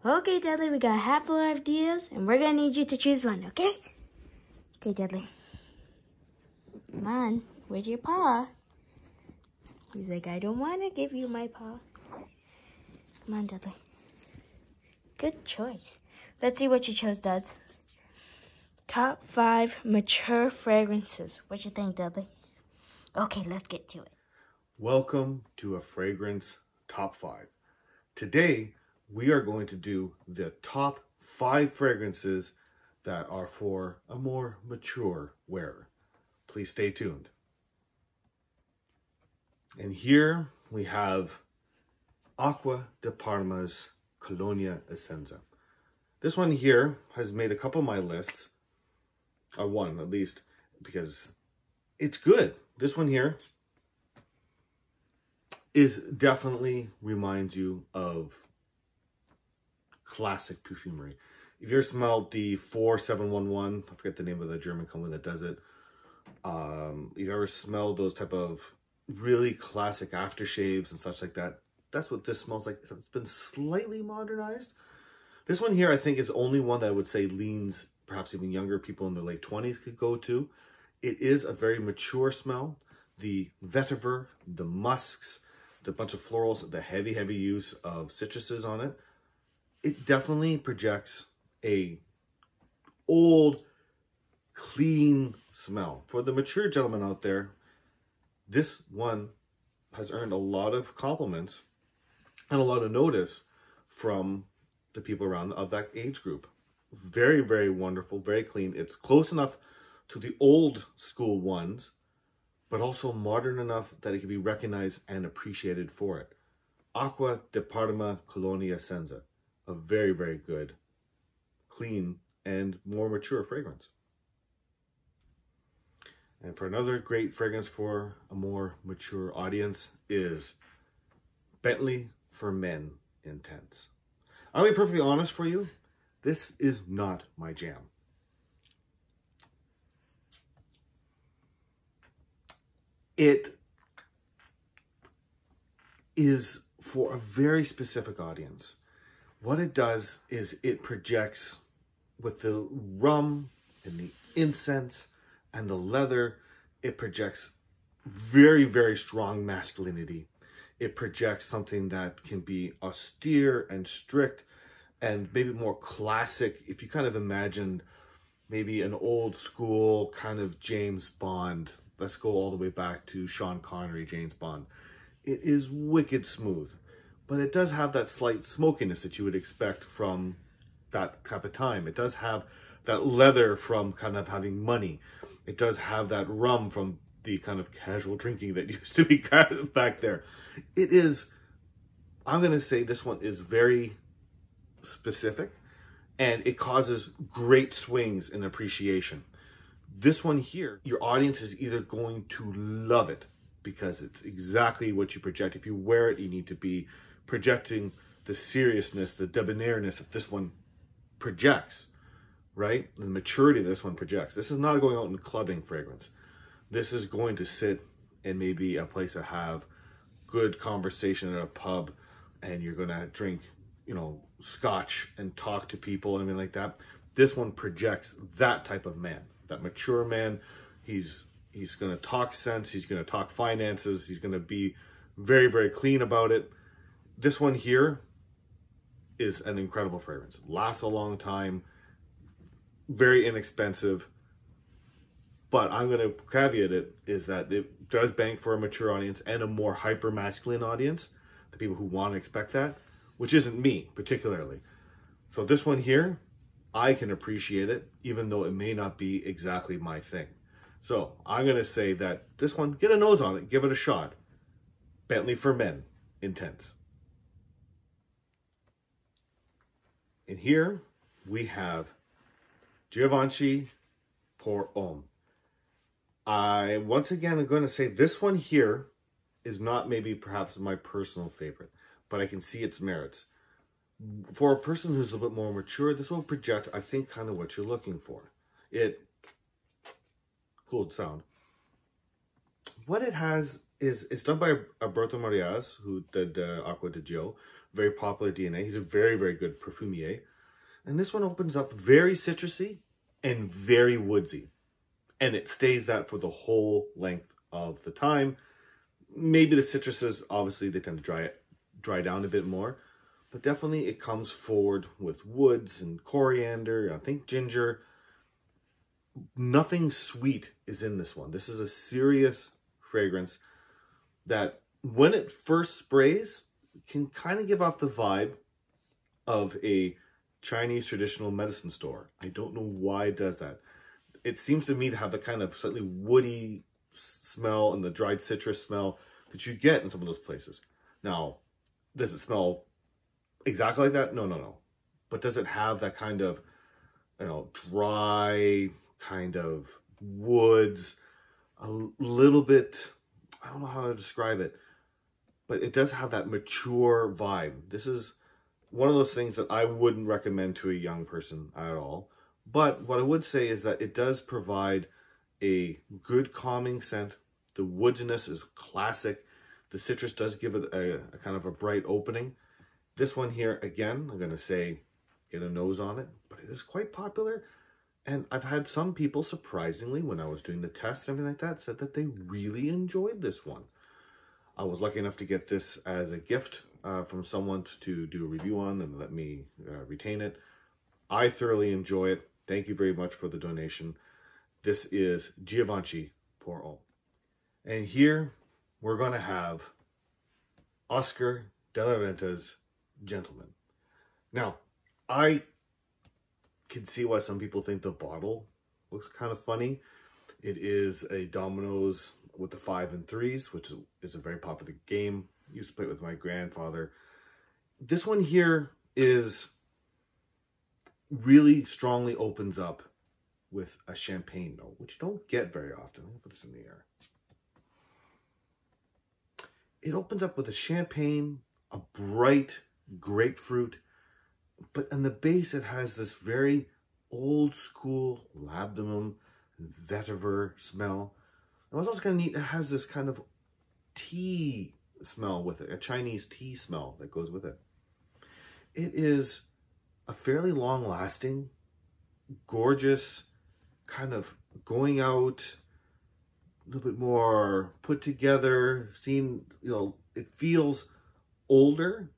Okay, Dudley, we got half of our ideas, and we're gonna need you to choose one, okay? Okay, Dudley. Come on, where's your paw? He's like, I don't want to give you my paw. Come on, Dudley. Good choice. Let's see what you chose, Duds. Top 5 mature fragrances. What you think, Dudley? Okay, let's get to it. Welcome to a fragrance top 5. Today, we are going to do the top 5 fragrances that are for a more mature wearer. Please stay tuned. And here we have Aqua de Parma's Colonia Essenza. This one here has made a couple of my lists, or one at least, because it's good. This one here definitely reminds you of classic perfumery. If you ever smelled the 4711, I forget the name of the German company that does it. If you ever smelled those type of really classic aftershaves and such like that, that's what this smells like. It's been slightly modernized. This one here, I think, is only one that I would say leans perhaps even younger people in their late 20s could go to. It is a very mature smell. The vetiver, the musks, the bunch of florals, the heavy use of citruses on it. It definitely projects a old, clean smell. For the mature gentleman out there, this one has earned a lot of compliments and a lot of notice from the people around of that age group. Very, very wonderful, very clean. It's close enough to the old school ones, but also modern enough that it can be recognized and appreciated for it. Aqua de Parma Colonia Essenza. A very, very good, clean, and more mature fragrance. And for another great fragrance for a more mature audience is Bentley for Men Intense. I'll be perfectly honest for you, this is not my jam. It is for a very specific audience. What it does is it projects with the rum and the incense and the leather, it projects very, very strong masculinity. It projects something that can be austere and strict and maybe more classic. If you kind of imagined maybe an old school kind of James Bond, let's go all the way back to Sean Connery, James Bond. It is wicked smooth, but it does have that slight smokiness that you would expect from that type of time. It does have that leather from kind of having money. It does have that rum from the kind of casual drinking that used to be kind of back there. It is, I'm going to say this one is very specific, and it causes great swings in appreciation. This one here, your audience is either going to love it because it's exactly what you project. If you wear it, you need to be projecting the seriousness, the debonaireness that this one projects, right? The maturity this one projects. This is not going out and clubbing fragrance. This is going to sit in maybe a place to have good conversation at a pub, and you're going to drink, you know, scotch and talk to people and everything like that. This one projects that type of man, that mature man. He's going to talk sense. He's going to talk finances. He's going to be very, very clean about it. This one here is an incredible fragrance. Lasts a long time. Very inexpensive. But I'm going to caveat it is that it does bank for a mature audience and a more hyper masculine audience. The people who want to expect that, which isn't me particularly. So this one here, I can appreciate it, even though it may not be exactly my thing. So I'm going to say that this one, get a nose on it, give it a shot. Bentley for Men Intense. And here we have Givenchy pour Homme. I, once again, am going to say this one here is not maybe perhaps my personal favorite, but I can see its merits. For a person who's a little bit more mature, this will project, I think, kind of what you're looking for. Cool sound. What it has is, it's done by Alberto Marias, who did Acqua di Gio. very popular DNA. He's a very, very good perfumier. And this one opens up very citrusy and very woodsy. And it stays that for the whole length of the time. Maybe the citruses, obviously, they tend to dry down a bit more. But definitely it comes forward with woods and coriander, I think ginger. Nothing sweet is in this one. This is a serious fragrance that when it first sprays can kind of give off the vibe of a Chinese traditional medicine store. I don't know why it does that. It seems to me to have the kind of slightly woody smell and the dried citrus smell that you get in some of those places. Now, does it smell exactly like that? No. But does it have that kind of, dry kind of woods, a little bit, I don't know how to describe it, but it does have that mature vibe. This is one of those things that I wouldn't recommend to a young person at all. But what I would say is that it does provide a good calming scent. The woodiness is classic. The citrus does give it a kind of a bright opening. This one here, again, I'm going to say get a nose on it, but it is quite popular. And I've had some people, surprisingly, when I was doing the tests and everything like that, said that they really enjoyed this one. I was lucky enough to get this as a gift from someone to do a review on and let me retain it. I thoroughly enjoy it. Thank you very much for the donation. This is Givenchy pour Homme. And here we're going to have Oscar de la Renta's Gentleman. Now, I can see why some people think the bottle looks kind of funny. It is a Domino's with the 5 and 3s, which is a very popular game. I used to play it with my grandfather. This one here is really strongly opens up with a champagne note, which you don't get very often. Let me put this in the air. It opens up with a champagne, a bright grapefruit, but in the base it has this very old school labdanum and vetiver smell. And what's also kind of neat, it has this kind of tea smell with it, a Chinese tea smell that goes with it. It is a fairly long-lasting, gorgeous, kind of going out, a little bit more put together, it feels older,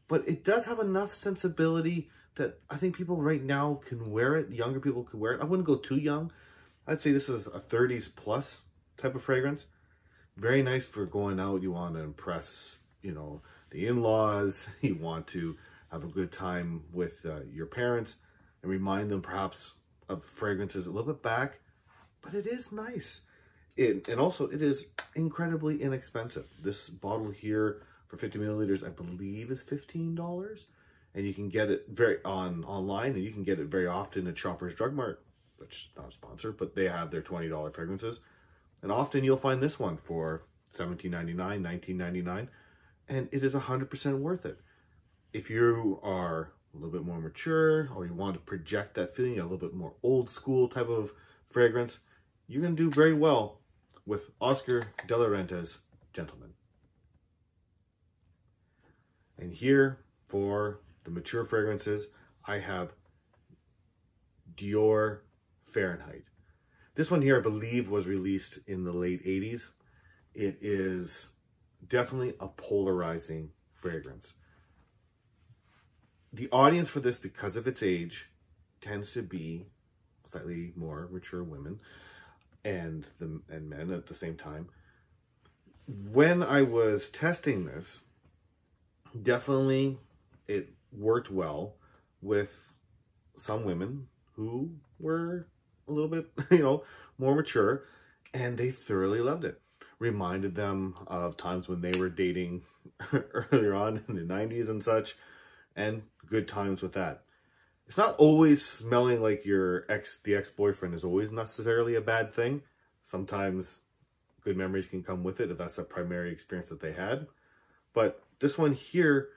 but it does have enough sensibility that I think people right now can wear it. Younger people can wear it. I wouldn't go too young. I'd say this is a 30s plus type of fragrance. Very nice for going out. You want to impress, the in-laws. You want to have a good time with your parents and remind them perhaps of fragrances a little bit back. But it is nice. And also, it is incredibly inexpensive. This bottle here for 50 milliliters, I believe, is $15. And you can get it online, and you can get it very often at Shoppers Drug Mart, which is not a sponsor, but they have their $20 fragrances. And often you'll find this one for $17.99, $19.99, and it is 100% worth it. If you are a little bit more mature, or you want to project that feeling, a little bit more old school type of fragrance, you're going to do very well with Oscar de la Renta's Gentleman. And here, for the mature fragrances, I have Dior Fahrenheit. This one here, I believe, was released in the late 80s. It is definitely a polarizing fragrance. The audience for this, because of its age, tends to be slightly more mature women and men at the same time. When I was testing this, definitely it worked well with some women who were a little bit, more mature, and they thoroughly loved it. Reminded them of times when they were dating earlier on in the 90s and such, and good times with that. It's not always smelling like the ex-boyfriend is always necessarily a bad thing. Sometimes good memories can come with it if that's the primary experience that they had. But this one here,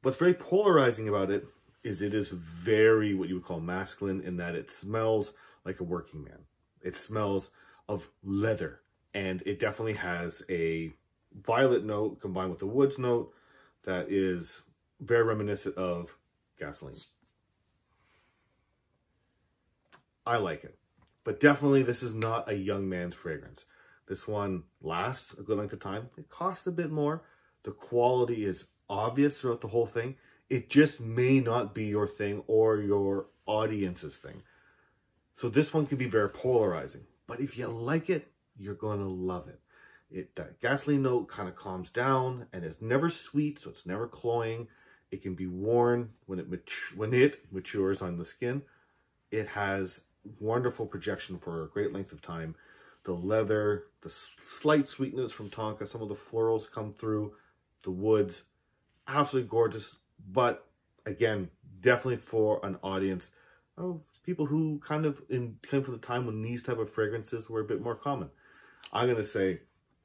what's very polarizing about it is very what you would call masculine, in that it smells like a working man. It smells of leather, and it definitely has a violet note combined with a woods note that is very reminiscent of gasoline. I like it. But definitely this is not a young man's fragrance. This one lasts a good length of time. It costs a bit more. The quality is obvious throughout the whole thing. It just may not be your thing or your audience's thing. So this one can be very polarizing. But if you like it, you're going to love it. That gasoline note kind of calms down and it's never sweet, so it's never cloying. It can be worn when it matures on the skin. It has wonderful projection for a great length of time. The leather, the slight sweetness from tonka, some of the florals come through, the woods, absolutely gorgeous. But again, definitely for an audience of people who kind of came from the time when these type of fragrances were a bit more common. I'm going to say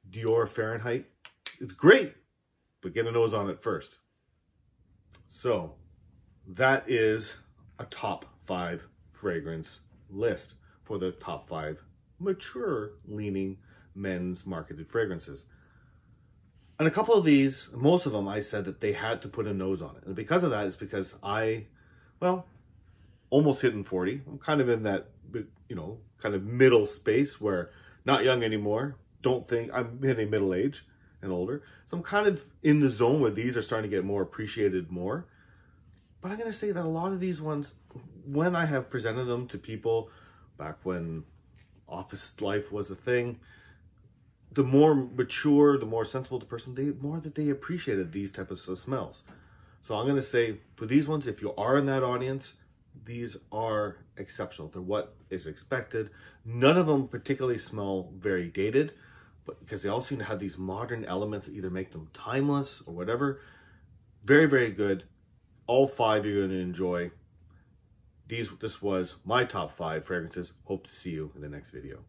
Dior Fahrenheit. It's great, but get a nose on it first. So that is a top 5 fragrance list for the top 5 mature leaning men's marketed fragrances. And a couple of these, most of them, I said that they had to put a nose on it. And because of that, it's because almost hitting 40. I'm kind of in that, kind of middle space where not young anymore. Don't think I'm hitting middle age and older. So I'm kind of in the zone where these are starting to get more appreciated more. But I'm going to say that a lot of these ones, when I have presented them to people back when office life was a thing, the more mature, the more sensible the person, the more that they appreciated these types of smells. So I'm going to say for these ones, if you are in that audience, these are exceptional. They're what is expected. None of them particularly smell very dated, but because they all seem to have these modern elements that either make them timeless or whatever. Very, very good. All 5 you're going to enjoy. This was my top 5 fragrances. Hope to see you in the next video.